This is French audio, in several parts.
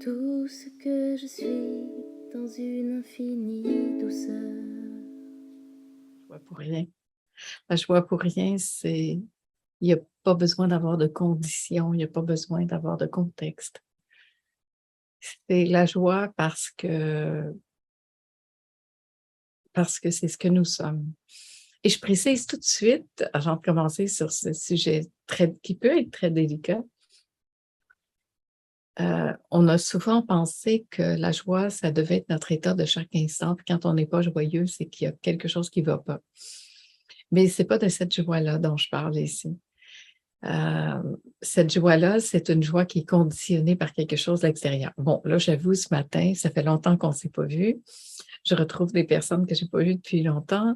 tout ce que je suis dans une infinie douceur. Joie pour rien. La joie pour rien, c'est il n'y a pas besoin d'avoir de conditions, il n'y a pas besoin d'avoir de contexte. C'est la joie parce que c'est ce que nous sommes. Et je précise tout de suite, avant de commencer sur ce sujet qui peut être très délicat, on a souvent pensé que la joie, ça devait être notre état de chaque instant. Puis quand on n'est pas joyeux, c'est qu'il y a quelque chose qui ne va pas. Mais c'est pas de cette joie-là dont je parle ici. Cette joie-là, c'est une joie qui est conditionnée par quelque chose d'extérieur. Bon, là, j'avoue, ce matin, ça fait longtemps qu'on ne s'est pas vu. Je retrouve des personnes que je n'ai pas vues depuis longtemps.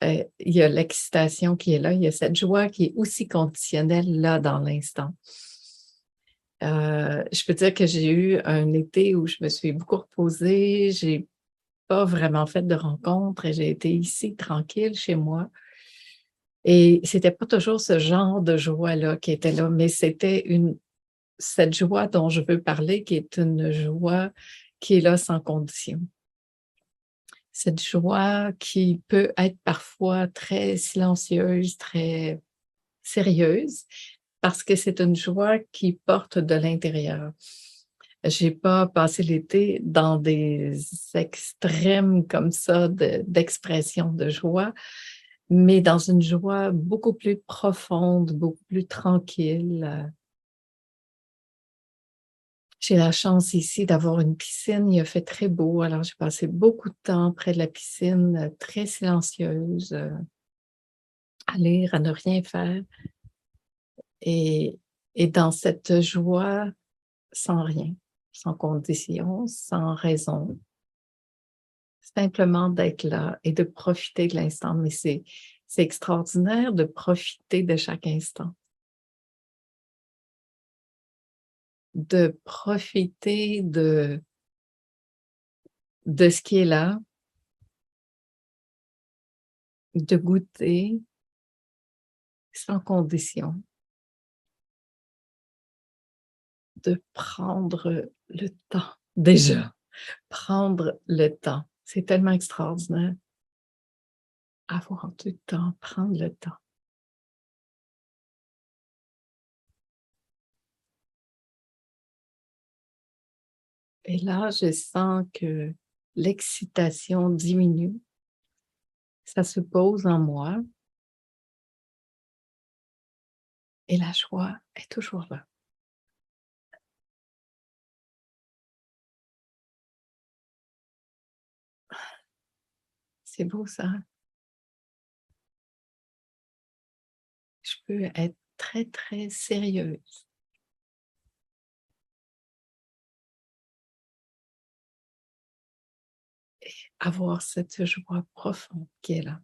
Il y a l'excitation qui est là, il y a cette joie qui est aussi conditionnelle là, dans l'instant. Je peux dire que j'ai eu un été où je me suis beaucoup reposée, j'ai pas vraiment fait de rencontres et j'ai été ici tranquille chez moi. Et c'était pas toujours ce genre de joie-là qui était là, mais c'était cette joie dont je veux parler qui est une joie qui est là sans condition. Cette joie qui peut être parfois très silencieuse, très sérieuse, parce que c'est une joie qui porte de l'intérieur. J'ai pas passé l'été dans des extrêmes comme ça d'expression de joie, mais dans une joie beaucoup plus profonde, beaucoup plus tranquille. J'ai la chance ici d'avoir une piscine, il a fait très beau, alors j'ai passé beaucoup de temps près de la piscine, très silencieuse, à lire, à ne rien faire et dans cette joie sans rien, sans condition, sans raison, simplement d'être là et de profiter de l'instant. Mais c'est extraordinaire de profiter de chaque instant, de profiter de ce qui est là, de goûter sans condition, de prendre le temps. Déjà, prendre le temps, c'est tellement extraordinaire. Avoir du temps, prendre le temps. Et là, je sens que l'excitation diminue, ça se pose en moi et la joie est toujours là. C'est beau ça, hein? Je peux être très, très sérieuse, avoir cette joie profonde qui est là.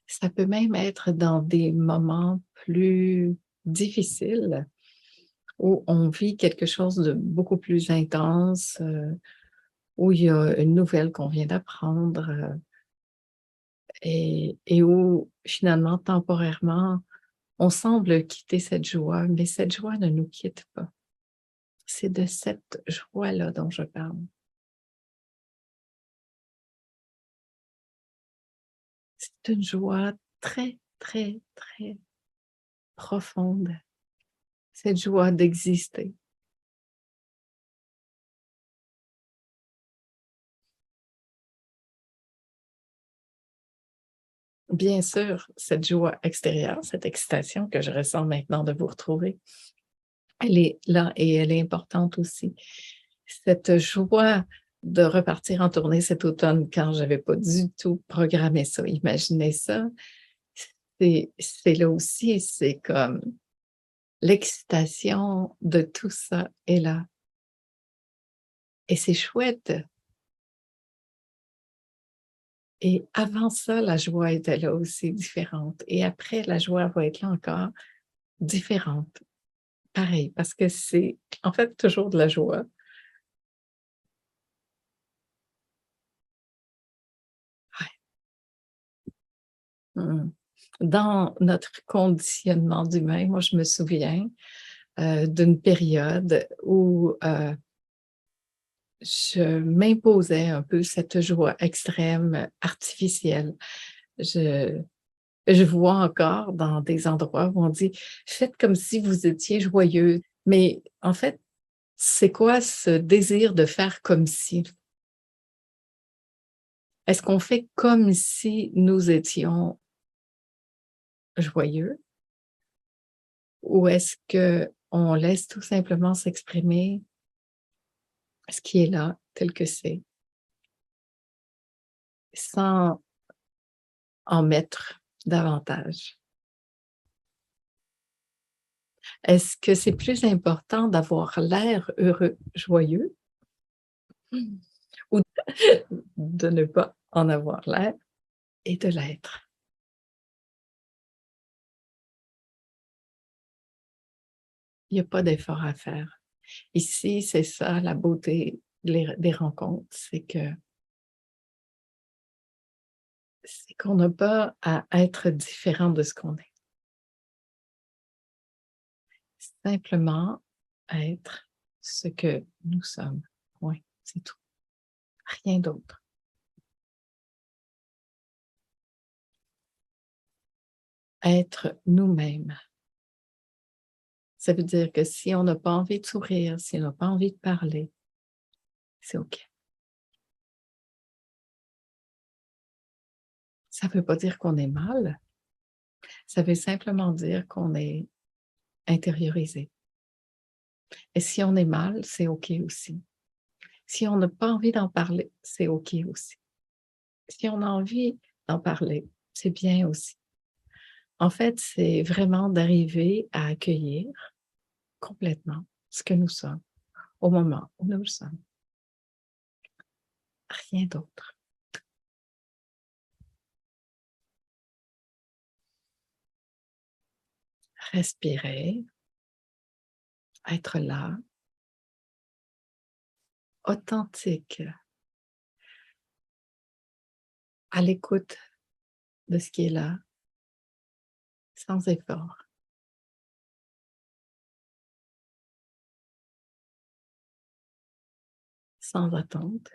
Ça peut même être dans des moments plus difficiles où on vit quelque chose de beaucoup plus intense, où il y a une nouvelle qu'on vient d'apprendre, et où finalement, temporairement, on semble quitter cette joie, mais cette joie ne nous quitte pas. C'est de cette joie-là dont je parle. C'est une joie très, très, très profonde, cette joie d'exister. Bien sûr, cette joie extérieure, cette excitation que je ressens maintenant de vous retrouver, elle est là et elle est importante aussi. Cette joie de repartir en tournée cet automne quand j'avais pas du tout programmé ça, imaginé ça, c'est là aussi, c'est comme l'excitation de tout ça est là et c'est chouette. Et avant ça, la joie était là aussi différente et après la joie va être là encore différente. Pareil, parce que c'est en fait toujours de la joie. Ouais. Mmh. Dans notre conditionnement d'humain, moi je me souviens, d'une période où je m'imposais un peu cette joie extrême, artificielle. Je je vois encore dans des endroits où on dit: «Faites comme si vous étiez joyeux». Mais en fait, c'est quoi ce désir de faire comme si? Est-ce qu'on fait comme si nous étions joyeux? Ou est-ce qu'on laisse tout simplement s'exprimer ce qui est là, tel que c'est, sans en mettre davantage? Est-ce que c'est plus important d'avoir l'air heureux, joyeux ou de ne pas en avoir l'air et de l'être? Il y a pas d'effort à faire. Ici, c'est ça la beauté des rencontres, c'est qu'on n'a pas à être différent de ce qu'on est. Simplement être ce que nous sommes. Point, c'est tout. Rien d'autre. Être nous-mêmes. Ça veut dire que si on n'a pas envie de sourire, si on n'a pas envie de parler, c'est OK. Ça veut pas dire qu'on est mal, ça veut simplement dire qu'on est intériorisé. Et si on est mal, c'est OK aussi. Si on n'a pas envie d'en parler, c'est OK aussi. Si on a envie d'en parler, c'est bien aussi. En fait, c'est vraiment d'arriver à accueillir complètement ce que nous sommes, au moment où nous le sommes. Rien d'autre. Respirer, être là, authentique, à l'écoute de ce qui est là, sans effort, sans attente,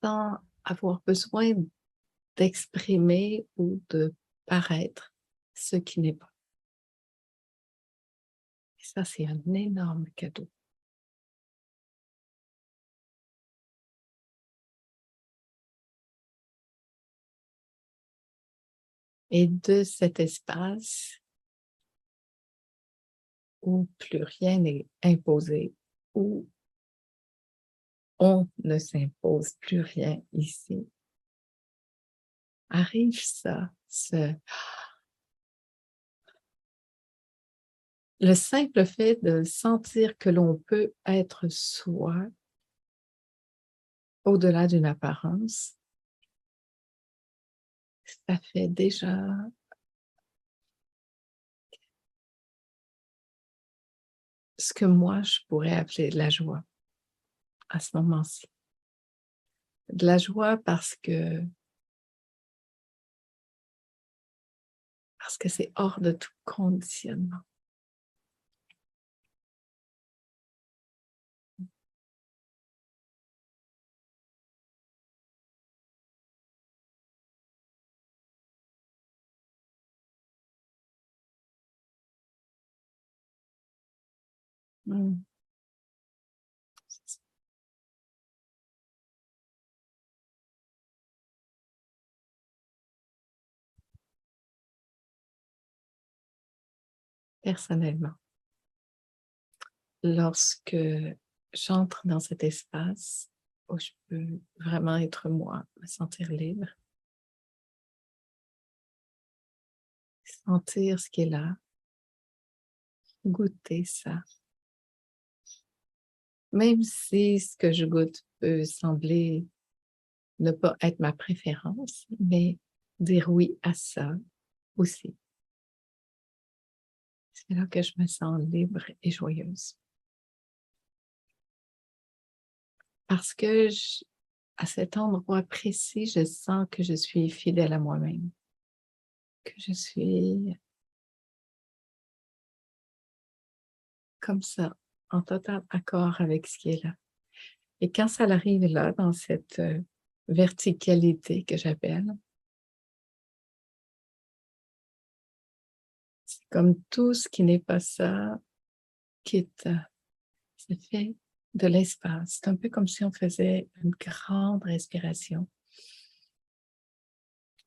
sans avoir besoin d'exprimer ou de paraître ce qui n'est pas. Et ça, c'est un énorme cadeau. Et de cet espace où plus rien n'est imposé, où on ne s'impose plus rien ici, arrive ça, le simple fait de sentir que l'on peut être soi, au-delà d'une apparence, ça fait déjà ce que moi je pourrais appeler de la joie, à ce moment-ci. De la joie parce que c'est hors de tout conditionnement. Mmh. Personnellement, lorsque j'entre dans cet espace où je peux vraiment être moi, me sentir libre, sentir ce qui est là, goûter ça. Même si ce que je goûte peut sembler ne pas être ma préférence, mais dire oui à ça aussi. C'est là que je me sens libre et joyeuse. Parce que à cet endroit précis, je sens que je suis fidèle à moi-même, que je suis comme ça, en total accord avec ce qui est là. Et quand ça arrive là, dans cette verticalité que j'appelle, c'est comme tout ce qui n'est pas ça quitte. Ça fait de l'espace. C'est un peu comme si on faisait une grande respiration.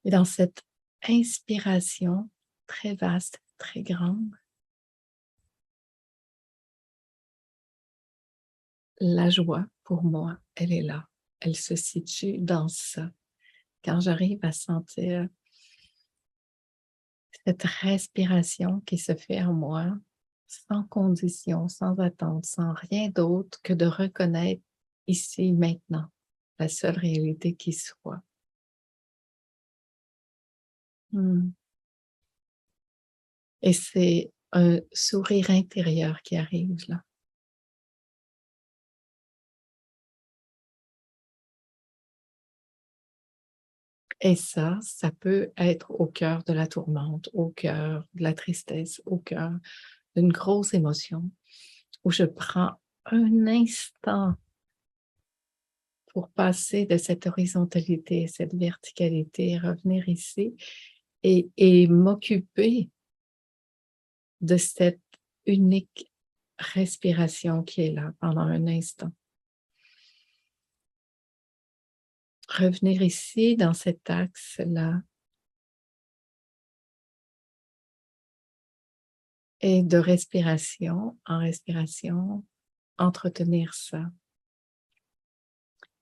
Et dans cette inspiration très vaste, très grande, la joie, pour moi, elle est là. Elle se situe dans ça. Quand j'arrive à sentir cette respiration qui se fait en moi, sans condition, sans attente, sans rien d'autre que de reconnaître ici, maintenant, la seule réalité qui soit. Et c'est un sourire intérieur qui arrive là. Et ça peut être au cœur de la tourmente, au cœur de la tristesse, au cœur d'une grosse émotion, où je prends un instant pour passer de cette horizontalité, cette verticalité, revenir ici et m'occuper de cette unique respiration qui est là pendant un instant. Revenir ici dans cet axe-là et de respiration en respiration, entretenir ça.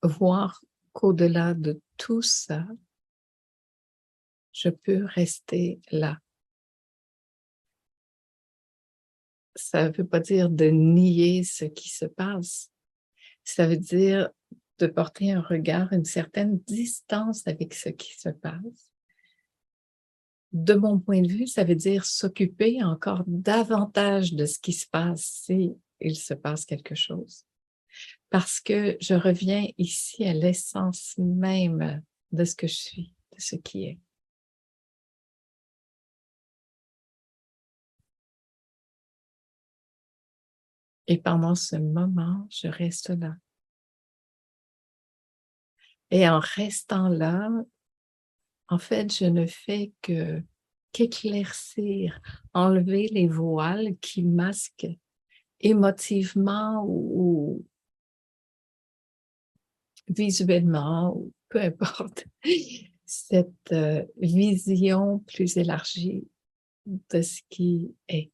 Voir qu'au-delà de tout ça, je peux rester là. Ça ne veut pas dire de nier ce qui se passe. Ça veut dire de porter un regard, une certaine distance avec ce qui se passe. De mon point de vue, ça veut dire s'occuper encore davantage de ce qui se passe si il se passe quelque chose. Parce que je reviens ici à l'essence même de ce que je suis, de ce qui est. Et pendant ce moment, je reste là. Et en restant là, en fait, je ne fais qu'éclaircir, enlever les voiles qui masquent émotivement ou visuellement, ou peu importe, cette vision plus élargie de ce qui est.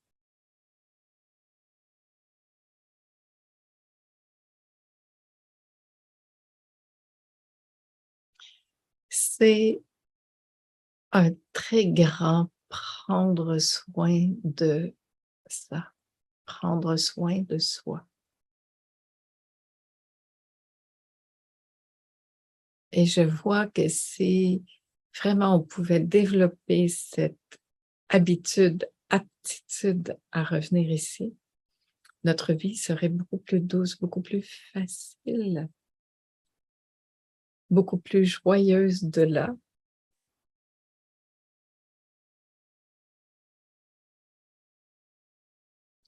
C'est un très grand prendre soin de ça, prendre soin de soi. Et je vois que si vraiment on pouvait développer cette habitude, aptitude à revenir ici, notre vie serait beaucoup plus douce, beaucoup plus facile, beaucoup plus joyeuse de là.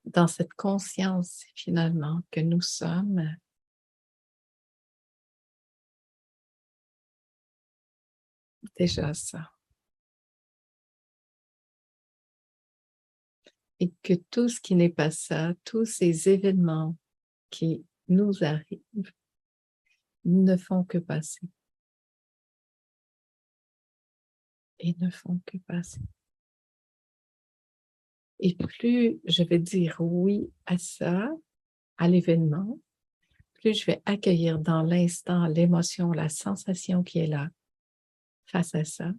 Dans cette conscience finalement que nous sommes déjà ça. Et que tout ce qui n'est pas ça, tous ces événements qui nous arrivent ne font que passer et ne font que passer. Et plus je vais dire oui à ça, à l'événement, plus je vais accueillir dans l'instant l'émotion, la sensation qui est là face à ça,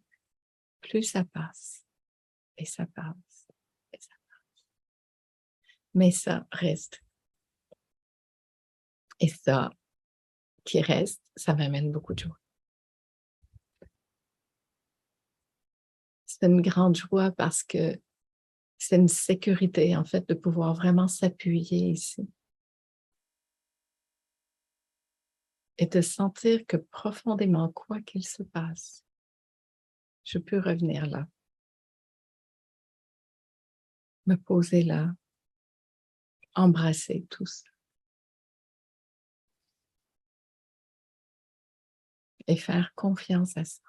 plus ça passe et ça passe et ça passe. Mais ça reste. Et ça qui reste, ça m'amène beaucoup de joie. C'est une grande joie parce que c'est une sécurité, en fait, de pouvoir vraiment s'appuyer ici. Et de sentir que profondément, quoi qu'il se passe, je peux revenir là, me poser là embrasser tout ça et faire confiance à ça.